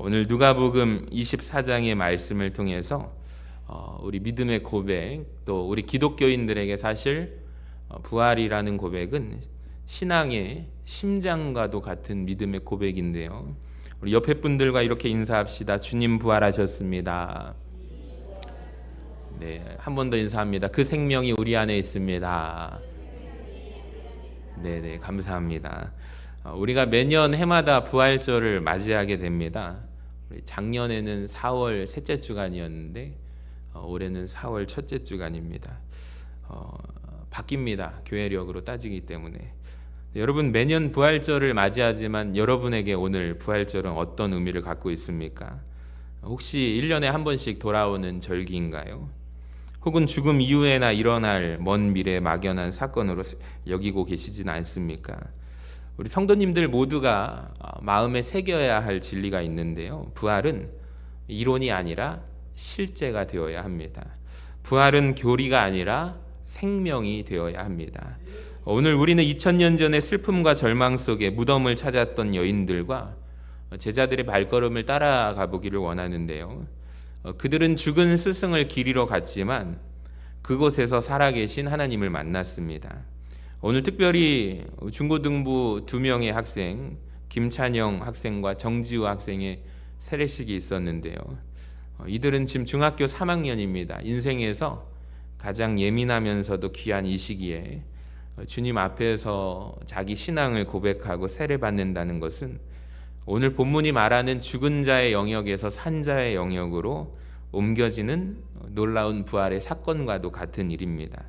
오늘 누가복음 24장의 말씀을 통해서 우리 믿음의 고백, 또 우리 기독교인들에게 사실 부활이라는 고백은 신앙의 심장과도 같은 믿음의 고백인데요. 우리 옆에 분들과 이렇게 인사합시다. 주님 부활하셨습니다. 네, 한 번 더 인사합니다. 그 생명이 우리 안에 있습니다. 네, 감사합니다. 우리가 매년 해마다 부활절을 맞이하게 됩니다. 작년에는 4월 셋째 주간이었는데 올해는 4월 첫째 주간입니다. 바뀝니다. 교회력으로 따지기 때문에. 여러분, 매년 부활절을 맞이하지만 여러분에게 오늘 부활절은 어떤 의미를 갖고 있습니까? 혹시 1년에 한 번씩 돌아오는 절기인가요? 혹은 죽음 이후에나 일어날 먼 미래의 막연한 사건으로 여기고 계시진 않습니까? 우리 성도님들 모두가 마음에 새겨야 할 진리가 있는데요. 부활은 이론이 아니라 실제가 되어야 합니다. 부활은 교리가 아니라 생명이 되어야 합니다. 오늘 우리는 2000년 전의 슬픔과 절망 속에 무덤을 찾았던 여인들과 제자들의 발걸음을 따라가 보기를 원하는데요. 그들은 죽은 스승을 기리러 갔지만 그곳에서 살아계신 하나님을 만났습니다. 오늘 특별히 중고등부 2명의 학생, 김찬영 학생과 정지우 학생의 세례식이 있었는데요. 이들은 지금 중학교 3학년입니다. 인생에서 가장 예민하면서도 귀한 이 시기에 주님 앞에서 자기 신앙을 고백하고 세례받는다는 것은 오늘 본문이 말하는 죽은 자의 영역에서 산 자의 영역으로 옮겨지는 놀라운 부활의 사건과도 같은 일입니다.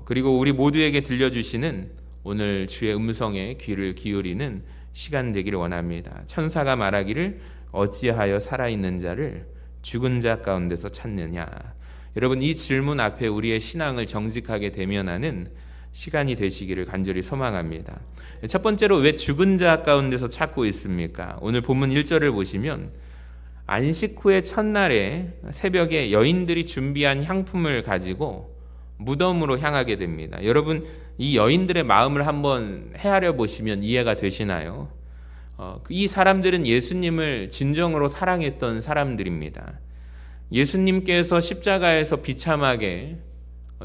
그리고 우리 모두에게 들려주시는 오늘 주의 음성에 귀를 기울이는 시간 되기를 원합니다. 천사가 말하기를 어찌하여 살아있는 자를 죽은 자 가운데서 찾느냐. 여러분, 이 질문 앞에 우리의 신앙을 정직하게 대면하는 시간이 되시기를 간절히 소망합니다. 첫 번째로 왜 죽은 자 가운데서 찾고 있습니까? 오늘 본문 1절을 보시면 안식 후의 첫날에 새벽에 여인들이 준비한 향품을 가지고 무덤으로 향하게 됩니다. 여러분, 이 여인들의 마음을 한번 헤아려 보시면 이해가 되시나요? 이 사람들은 예수님을 진정으로 사랑했던 사람들입니다. 예수님께서 십자가에서 비참하게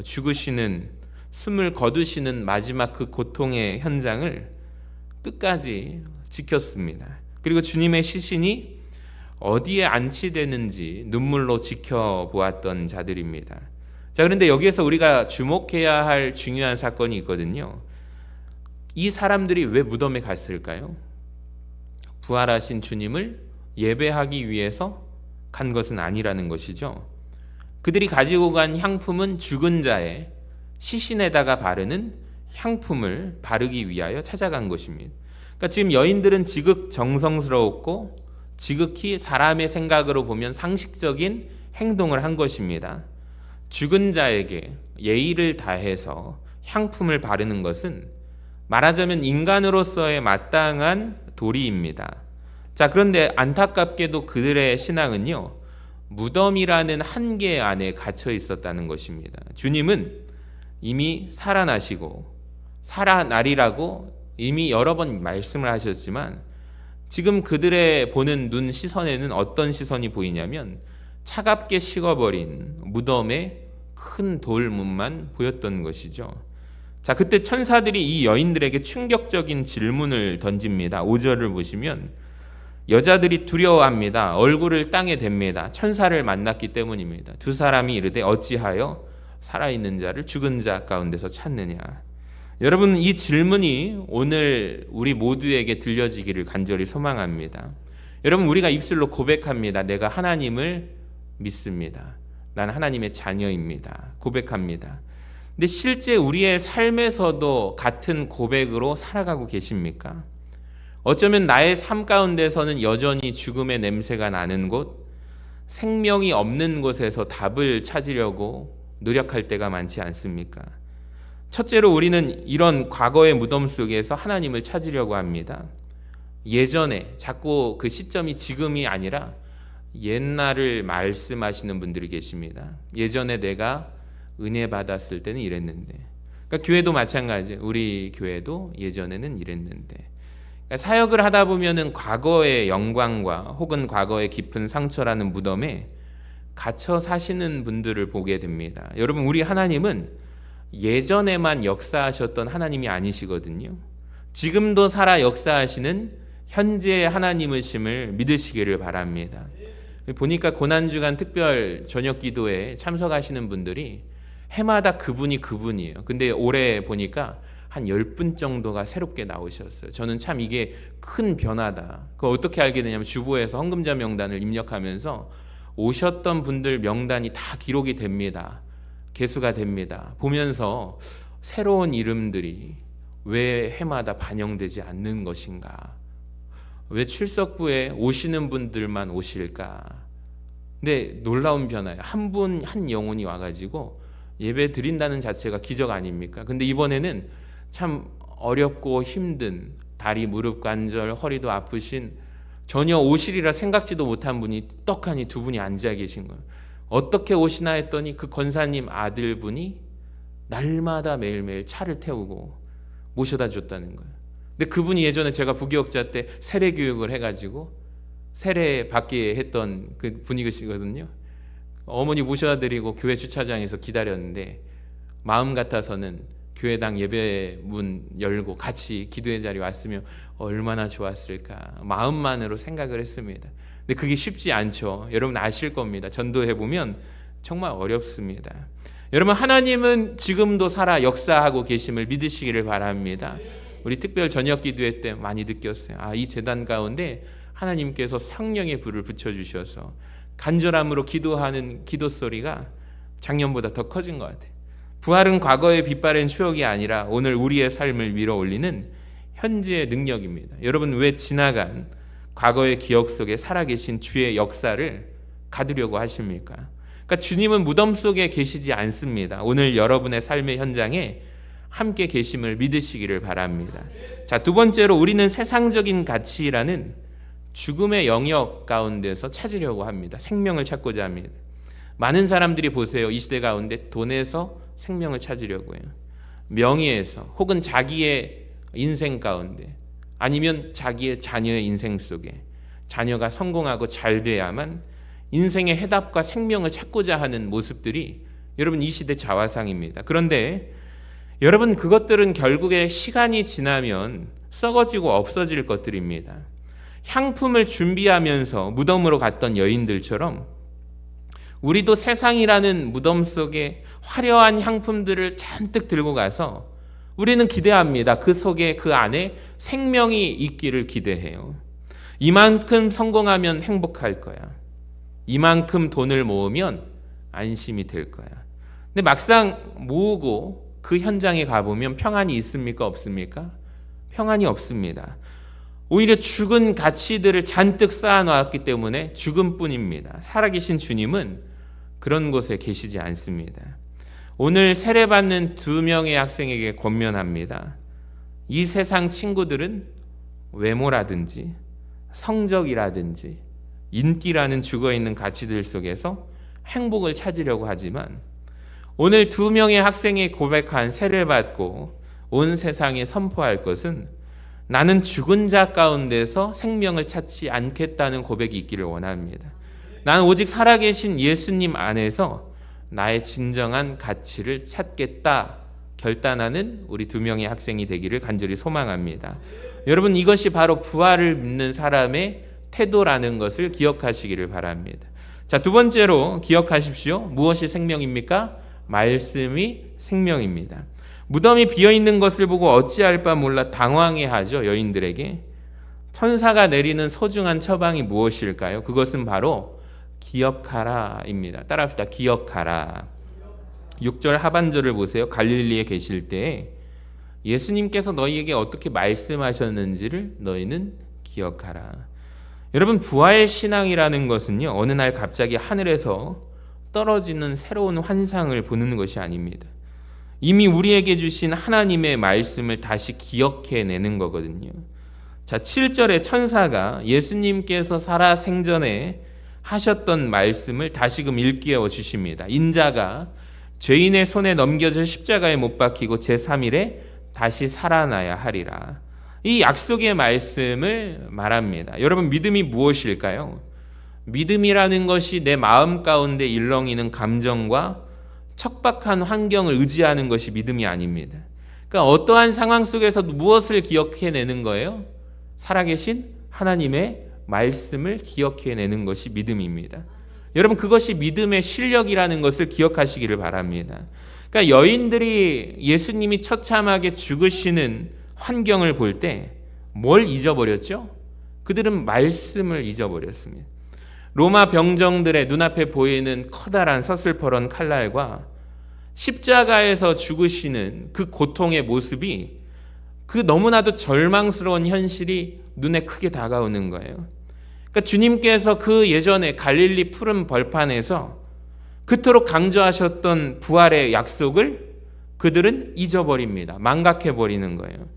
죽으시는, 숨을 거두시는 마지막 그 고통의 현장을 끝까지 지켰습니다. 그리고 주님의 시신이 어디에 안치되는지 눈물로 지켜보았던 자들입니다. 자, 그런데 여기에서 우리가 주목해야 할 중요한 사건이 있거든요. 이 사람들이 왜 무덤에 갔을까요? 부활하신 주님을 예배하기 위해서 간 것은 아니라는 것이죠. 그들이 가지고 간 향품은 죽은 자의 시신에다가 바르는 향품을 바르기 위하여 찾아간 것입니다. 그러니까 지금 여인들은 지극 정성스러웠고 지극히 사람의 생각으로 보면 상식적인 행동을 한 것입니다. 죽은 자에게 예의를 다해서 향품을 바르는 것은 말하자면 인간으로서의 마땅한 도리입니다. 자, 그런데 안타깝게도 그들의 신앙은요, 무덤이라는 한계 안에 갇혀 있었다는 것입니다. 주님은 이미 살아나시고 살아나리라고 이미 여러 번 말씀을 하셨지만 지금 그들의 보는 눈 시선에는 어떤 시선이 보이냐면 차갑게 식어버린 무덤의 큰 돌문만 보였던 것이죠. 자, 그때 천사들이 이 여인들에게 충격적인 질문을 던집니다. 5절을 보시면 여자들이 두려워합니다. 얼굴을 땅에 댑니다. 천사를 만났기 때문입니다. 두 사람이 이르되 어찌하여 살아있는 자를 죽은 자 가운데서 찾느냐. 여러분, 이 질문이 오늘 우리 모두에게 들려지기를 간절히 소망합니다. 여러분, 우리가 입술로 고백합니다. 내가 하나님을 믿습니다. 난 하나님의 자녀입니다. 고백합니다. 근데 실제 우리의 삶에서도 같은 고백으로 살아가고 계십니까? 어쩌면 나의 삶 가운데서는 여전히 죽음의 냄새가 나는 곳, 생명이 없는 곳에서 답을 찾으려고 노력할 때가 많지 않습니까? 첫째로 우리는 이런 과거의 무덤 속에서 하나님을 찾으려고 합니다. 예전에, 자꾸 그 시점이 지금이 아니라 옛날을 말씀하시는 분들이 계십니다. 예전에 내가 은혜 받았을 때는 이랬는데, 그러니까 교회도 마찬가지예요. 우리 교회도 예전에는 이랬는데, 사역을 하다 보면은 과거의 영광과 혹은 과거의 깊은 상처라는 무덤에 갇혀 사시는 분들을 보게 됩니다. 여러분, 우리 하나님은 예전에만 역사하셨던 하나님이 아니시거든요. 지금도 살아 역사하시는 현재의 하나님이심을 믿으시기를 바랍니다. 보니까 고난주간 특별 저녁 기도에 참석하시는 분들이 해마다 그분이에요. 근데 올해 보니까 한 10분 정도가 새롭게 나오셨어요. 저는 참 이게 큰 변화다. 그걸 어떻게 알게 되냐면 주보에서 헌금자 명단을 입력하면서 오셨던 분들 명단이 다 기록이 됩니다. 개수가 됩니다. 보면서 새로운 이름들이 왜 해마다 반영되지 않는 것인가? 왜 출석부에 오시는 분들만 오실까? 근데 놀라운 변화예요. 한 분, 한 영혼이 와가지고 예배 드린다는 자체가 기적 아닙니까? 근데 이번에는 참 어렵고 힘든 다리, 무릎 관절, 허리도 아프신 전혀 오시리라 생각지도 못한 분이 떡하니 두 분이 앉아 계신 거예요. 어떻게 오시나 했더니 그 권사님 아들분이 날마다 매일매일 차를 태우고 모셔다 줬다는 거예요. 근데 그분이 예전에 제가 부교역자 때 세례 교육을 해가지고 세례 받게 했던 그 분이시거든요. 어머니 모셔다 드리고 교회 주차장에서 기다렸는데 마음 같아서는 교회당 예배 문 열고 같이 기도의 자리 왔으면 얼마나 좋았을까 마음만으로 생각을 했습니다. 근데 그게 쉽지 않죠. 여러분 아실 겁니다. 전도해 보면 정말 어렵습니다. 여러분, 하나님은 지금도 살아 역사하고 계심을 믿으시기를 바랍니다. 우리 특별 저녁 기도회 때 많이 느꼈어요. 이 제단 가운데 하나님께서 성령의 불을 붙여주셔서 간절함으로 기도하는 기도 소리가 작년보다 더 커진 것 같아요. 부활은 과거의 빛바랜 추억이 아니라 오늘 우리의 삶을 밀어 올리는 현재의 능력입니다. 여러분, 왜 지나간 과거의 기억 속에 살아계신 주의 역사를 가두려고 하십니까? 그러니까 주님은 무덤 속에 계시지 않습니다. 오늘 여러분의 삶의 현장에 함께 계심을 믿으시기를 바랍니다. 자, 두 번째로 우리는 세상적인 가치라는 죽음의 영역 가운데서 찾으려고 합니다. 생명을 찾고자 합니다. 많은 사람들이 보세요. 이 시대 가운데 돈에서 생명을 찾으려고 해요. 명예에서 혹은 자기의 인생 가운데 아니면 자기의 자녀의 인생 속에 자녀가 성공하고 잘 돼야만 인생의 해답과 생명을 찾고자 하는 모습들이 여러분 이 시대 자화상입니다. 그런데 여러분 그것들은 결국에 시간이 지나면 썩어지고 없어질 것들입니다. 향품을 준비하면서 무덤으로 갔던 여인들처럼 우리도 세상이라는 무덤 속에 화려한 향품들을 잔뜩 들고 가서 우리는 기대합니다. 그 속에 그 안에 생명이 있기를 기대해요. 이만큼 성공하면 행복할 거야. 이만큼 돈을 모으면 안심이 될 거야. 근데 막상 모으고 그 현장에 가보면 평안이 있습니까? 없습니까? 평안이 없습니다. 오히려 죽은 가치들을 잔뜩 쌓아놓았기 때문에 죽음뿐입니다. 살아계신 주님은 그런 곳에 계시지 않습니다. 오늘 세례받는 2명의 학생에게 권면합니다. 이 세상 친구들은 외모라든지 성적이라든지 인기라는 죽어있는 가치들 속에서 행복을 찾으려고 하지만 오늘 2명의 학생이 고백한 세례받고 온 세상에 선포할 것은 나는 죽은 자 가운데서 생명을 찾지 않겠다는 고백이 있기를 원합니다. 나는 오직 살아계신 예수님 안에서 나의 진정한 가치를 찾겠다 결단하는 우리 2명의 학생이 되기를 간절히 소망합니다. 여러분 이것이 바로 부활을 믿는 사람의 태도라는 것을 기억하시기를 바랍니다. 자, 두 번째로 기억하십시오. 무엇이 생명입니까? 말씀이 생명입니다. 무덤이 비어있는 것을 보고 어찌할 바 몰라 당황해하죠. 여인들에게. 천사가 내리는 소중한 처방이 무엇일까요? 그것은 바로 기억하라입니다. 따라합시다. 기억하라. 6절 하반절을 보세요. 갈릴리에 계실 때 예수님께서 너희에게 어떻게 말씀하셨는지를 너희는 기억하라. 여러분 부활신앙이라는 것은요, 어느 날 갑자기 하늘에서 떨어지는 새로운 환상을 보는 것이 아닙니다. 이미 우리에게 주신 하나님의 말씀을 다시 기억해내는 거거든요. 자, 7절에 천사가 예수님께서 살아 생전에 하셨던 말씀을 다시금 일깨워 주십니다. 인자가 죄인의 손에 넘겨져 십자가에 못 박히고 제3일에 다시 살아나야 하리라. 이 약속의 말씀을 말합니다. 여러분, 믿음이 무엇일까요? 믿음이라는 것이 내 마음 가운데 일렁이는 감정과 척박한 환경을 의지하는 것이 믿음이 아닙니다. 그러니까 어떠한 상황 속에서 무엇을 기억해내는 거예요? 살아계신 하나님의 말씀을 기억해내는 것이 믿음입니다. 여러분, 그것이 믿음의 실력이라는 것을 기억하시기를 바랍니다. 그러니까 여인들이 예수님이 처참하게 죽으시는 환경을 볼 때 뭘 잊어버렸죠? 그들은 말씀을 잊어버렸습니다. 로마 병정들의 눈앞에 보이는 커다란 서슬퍼런 칼날과 십자가에서 죽으시는 그 고통의 모습이, 그 너무나도 절망스러운 현실이 눈에 크게 다가오는 거예요. 그러니까 주님께서 그 예전에 갈릴리 푸른 벌판에서 그토록 강조하셨던 부활의 약속을 그들은 잊어버립니다. 망각해버리는 거예요.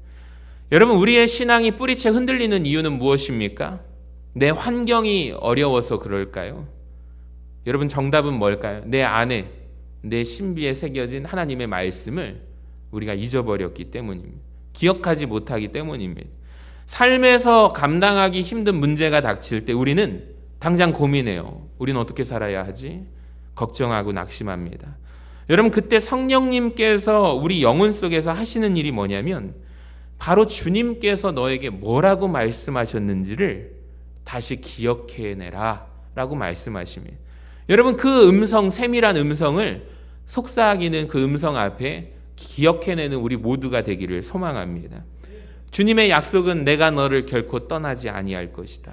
여러분, 우리의 신앙이 뿌리채 흔들리는 이유는 무엇입니까? 내 환경이 어려워서 그럴까요? 여러분, 정답은 뭘까요? 내 안에, 내 신비에 새겨진 하나님의 말씀을 우리가 잊어버렸기 때문입니다. 기억하지 못하기 때문입니다. 삶에서 감당하기 힘든 문제가 닥칠 때 우리는 당장 고민해요. 우리는 어떻게 살아야 하지? 걱정하고 낙심합니다. 여러분, 그때 성령님께서 우리 영혼 속에서 하시는 일이 뭐냐면, 바로 주님께서 너에게 뭐라고 말씀하셨는지를 다시 기억해내라 라고 말씀하십니다. 여러분, 그 음성, 세밀한 음성을 속삭이는 그 음성 앞에 기억해내는 우리 모두가 되기를 소망합니다. 주님의 약속은 내가 너를 결코 떠나지 아니할 것이다.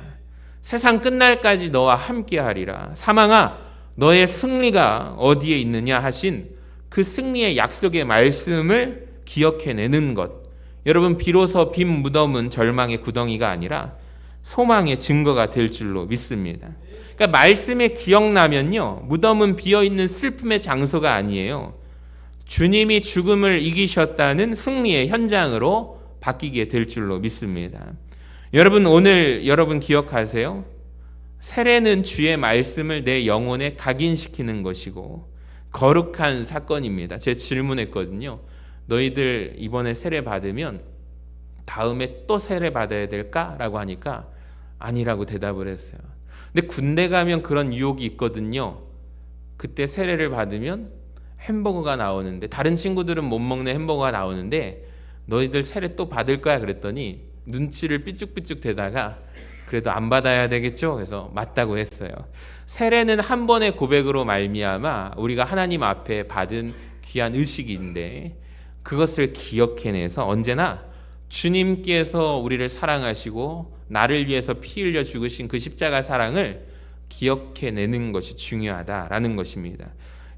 세상 끝날까지 너와 함께하리라. 사망아, 너의 승리가 어디에 있느냐 하신 그 승리의 약속의 말씀을 기억해내는 것. 여러분, 비로소 빈 무덤은 절망의 구덩이가 아니라 소망의 증거가 될 줄로 믿습니다. 그러니까 말씀이 기억나면요, 무덤은 비어있는 슬픔의 장소가 아니에요. 주님이 죽음을 이기셨다는 승리의 현장으로 바뀌게 될 줄로 믿습니다. 여러분, 오늘 여러분 기억하세요. 세례는 주의 말씀을 내 영혼에 각인시키는 것이고 거룩한 사건입니다. 제가 질문했거든요. 너희들 이번에 세례 받으면 다음에 또 세례 받아야 될까? 라고 하니까 아니라고 대답을 했어요. 근데 군대 가면 그런 유혹이 있거든요. 그때 세례를 받으면 햄버거가 나오는데, 다른 친구들은 못 먹는 햄버거가 나오는데 너희들 세례 또 받을 거야 그랬더니 눈치를 삐죽삐죽 대다가 그래도 안 받아야 되겠죠? 그래서 맞다고 했어요. 세례는 한 번의 고백으로 말미암아 우리가 하나님 앞에 받은 귀한 의식인데, 그것을 기억해내서 언제나 주님께서 우리를 사랑하시고 나를 위해서 피 흘려 죽으신 그 십자가 사랑을 기억해내는 것이 중요하다라는 것입니다.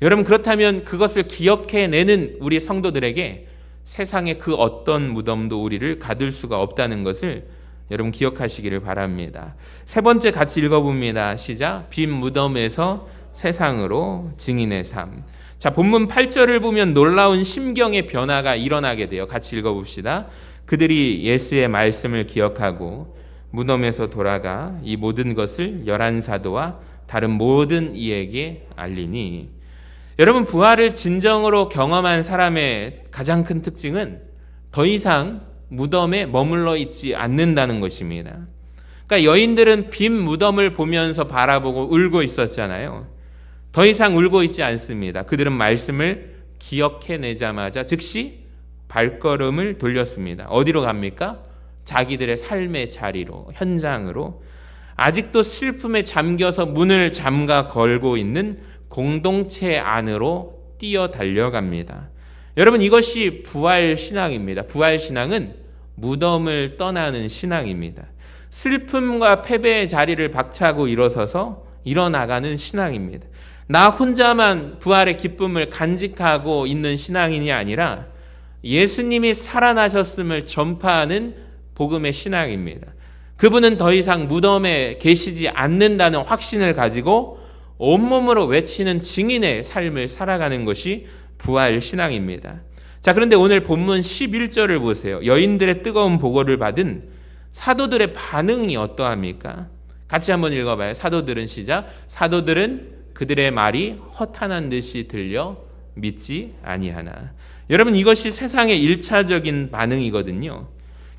여러분, 그렇다면 그것을 기억해내는 우리 성도들에게 세상의 그 어떤 무덤도 우리를 가둘 수가 없다는 것을 여러분 기억하시기를 바랍니다. 세 번째 같이 읽어봅니다. 시작. 빈 무덤에서 세상으로 증인의 삶. 자, 본문 8절을 보면 놀라운 심경의 변화가 일어나게 돼요. 같이 읽어봅시다. 그들이 예수의 말씀을 기억하고 무덤에서 돌아가 이 모든 것을 열한 사도와 다른 모든 이에게 알리니. 여러분, 부활을 진정으로 경험한 사람의 가장 큰 특징은 더 이상 무덤에 머물러 있지 않는다는 것입니다. 그러니까 여인들은 빈 무덤을 보면서 바라보고 울고 있었잖아요. 더 이상 울고 있지 않습니다. 그들은 말씀을 기억해내자마자 즉시 발걸음을 돌렸습니다. 어디로 갑니까? 자기들의 삶의 자리로, 현장으로. 아직도 슬픔에 잠겨서 문을 잠가 걸고 있는 공동체 안으로 뛰어 달려갑니다. 여러분, 이것이 부활 신앙입니다. 부활 신앙은 무덤을 떠나는 신앙입니다. 슬픔과 패배의 자리를 박차고 일어서서 일어나가는 신앙입니다. 나 혼자만 부활의 기쁨을 간직하고 있는 신앙인이 아니라 예수님이 살아나셨음을 전파하는 복음의 신앙입니다. 그분은 더 이상 무덤에 계시지 않는다는 확신을 가지고 온몸으로 외치는 증인의 삶을 살아가는 것이 부활 신앙입니다. 자, 그런데 오늘 본문 11절을 보세요. 여인들의 뜨거운 보고를 받은 사도들의 반응이 어떠합니까? 같이 한번 읽어봐요. 사도들은 시작. 사도들은 그들의 말이 허탄한 듯이 들려 믿지 아니하나. 여러분, 이것이 세상의 1차적인 반응이거든요.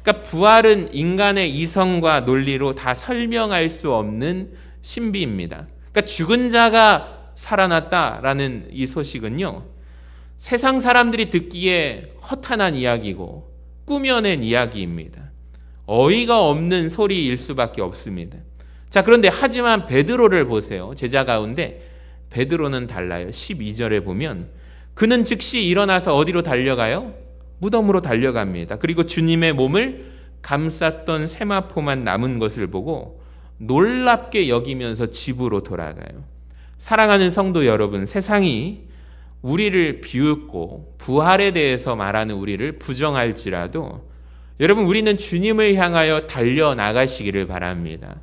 그러니까 부활은 인간의 이성과 논리로 다 설명할 수 없는 신비입니다. 그러니까 죽은 자가 살아났다라는 이 소식은요, 세상 사람들이 듣기에 허탄한 이야기고 꾸며낸 이야기입니다. 어이가 없는 소리일 수밖에 없습니다. 자, 그런데 하지만 베드로를 보세요. 제자 가운데 베드로는 달라요. 12절에 보면 그는 즉시 일어나서 어디로 달려가요? 무덤으로 달려갑니다. 그리고 주님의 몸을 감쌌던 세마포만 남은 것을 보고 놀랍게 여기면서 집으로 돌아가요. 사랑하는 성도 여러분, 세상이 우리를 비웃고 부활에 대해서 말하는 우리를 부정할지라도 여러분, 우리는 주님을 향하여 달려나가시기를 바랍니다.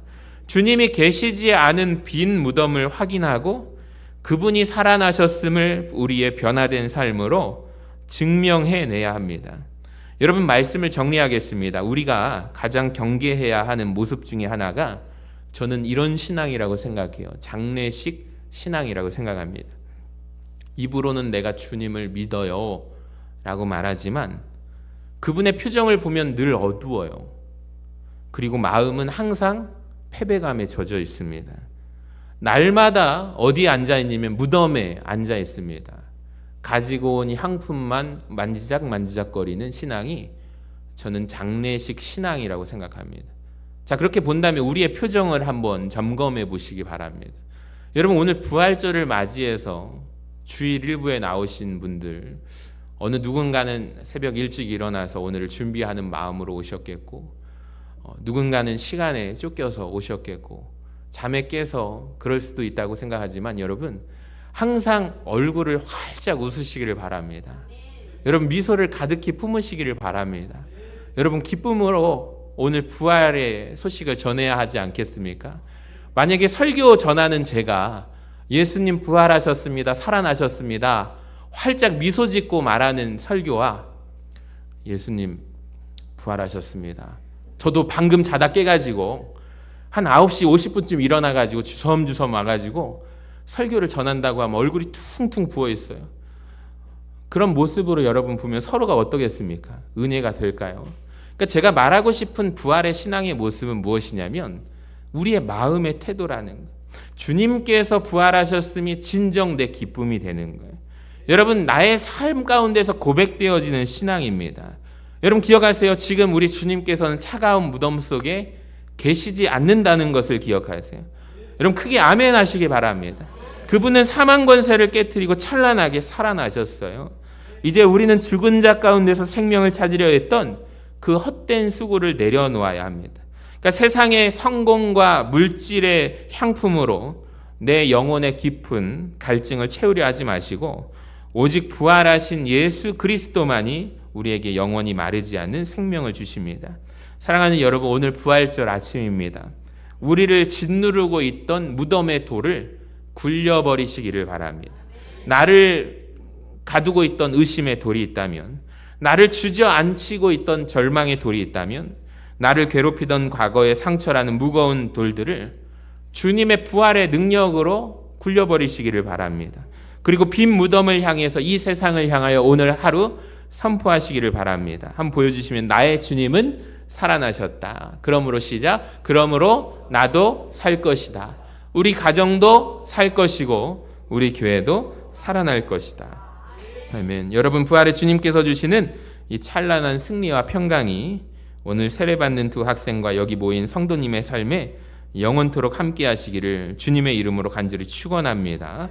주님이 계시지 않은 빈 무덤을 확인하고 그분이 살아나셨음을 우리의 변화된 삶으로 증명해내야 합니다. 여러분, 말씀을 정리하겠습니다. 우리가 가장 경계해야 하는 모습 중에 하나가 저는 이런 신앙이라고 생각해요. 장례식 신앙이라고 생각합니다. 입으로는 내가 주님을 믿어요 라고 말하지만 그분의 표정을 보면 늘 어두워요. 그리고 마음은 항상 패배감에 젖어 있습니다. 날마다 어디에 앉아 있냐면 무덤에 앉아 있습니다. 가지고 온 향품만 만지작거리는 신앙이 저는 장례식 신앙이라고 생각합니다. 자, 그렇게 본다면 우리의 표정을 한번 점검해 보시기 바랍니다. 여러분, 오늘 부활절을 맞이해서 주일 일부에 나오신 분들, 어느 누군가는 새벽 일찍 일어나서 오늘을 준비하는 마음으로 오셨겠고, 누군가는 시간에 쫓겨서 오셨겠고, 잠에 깨서 그럴 수도 있다고 생각하지만 여러분, 항상 얼굴을 활짝 웃으시기를 바랍니다. 여러분, 미소를 가득히 품으시기를 바랍니다. 여러분, 기쁨으로 오늘 부활의 소식을 전해야 하지 않겠습니까? 만약에 설교 전하는 제가 예수님 부활하셨습니다, 살아나셨습니다, 활짝 미소 짓고 말하는 설교와 예수님 부활하셨습니다, 저도 방금 자다 깨가지고 한 9시 50분쯤 일어나가지고 주섬주섬 와가지고 설교를 전한다고 하면 얼굴이 퉁퉁 부어있어요. 그런 모습으로 여러분 보면 서로가 어떠겠습니까? 은혜가 될까요? 그러니까 제가 말하고 싶은 부활의 신앙의 모습은 무엇이냐면 우리의 마음의 태도라는 거예요. 주님께서 부활하셨음이 진정 내 기쁨이 되는 거예요. 여러분, 나의 삶 가운데서 고백되어지는 신앙입니다. 여러분 기억하세요. 지금 우리 주님께서는 차가운 무덤 속에 계시지 않는다는 것을 기억하세요. 여러분 크게 아멘 하시기 바랍니다. 그분은 사망 권세를 깨트리고 찬란하게 살아나셨어요. 이제 우리는 죽은 자 가운데서 생명을 찾으려 했던 그 헛된 수고를 내려놓아야 합니다. 그러니까 세상의 성공과 물질의 향품으로 내 영혼의 깊은 갈증을 채우려 하지 마시고 오직 부활하신 예수 그리스도만이 우리에게 영원히 마르지 않는 생명을 주십니다. 사랑하는 여러분, 오늘 부활절 아침입니다. 우리를 짓누르고 있던 무덤의 돌을 굴려버리시기를 바랍니다. 나를 가두고 있던 의심의 돌이 있다면, 나를 주저앉히고 있던 절망의 돌이 있다면, 나를 괴롭히던 과거의 상처라는 무거운 돌들을 주님의 부활의 능력으로 굴려버리시기를 바랍니다. 그리고 빈 무덤을 향해서 이 세상을 향하여 오늘 하루 선포하시기를 바랍니다. 한번 보여주시면, 나의 주님은 살아나셨다. 그러므로 시작. 그러므로 나도 살 것이다. 우리 가정도 살 것이고 우리 교회도 살아날 것이다. 아멘. 여러분, 부활의 주님께서 주시는 이 찬란한 승리와 평강이 오늘 세례받는 두 학생과 여기 모인 성도님의 삶에 영원토록 함께 하시기를 주님의 이름으로 간절히 축원합니다.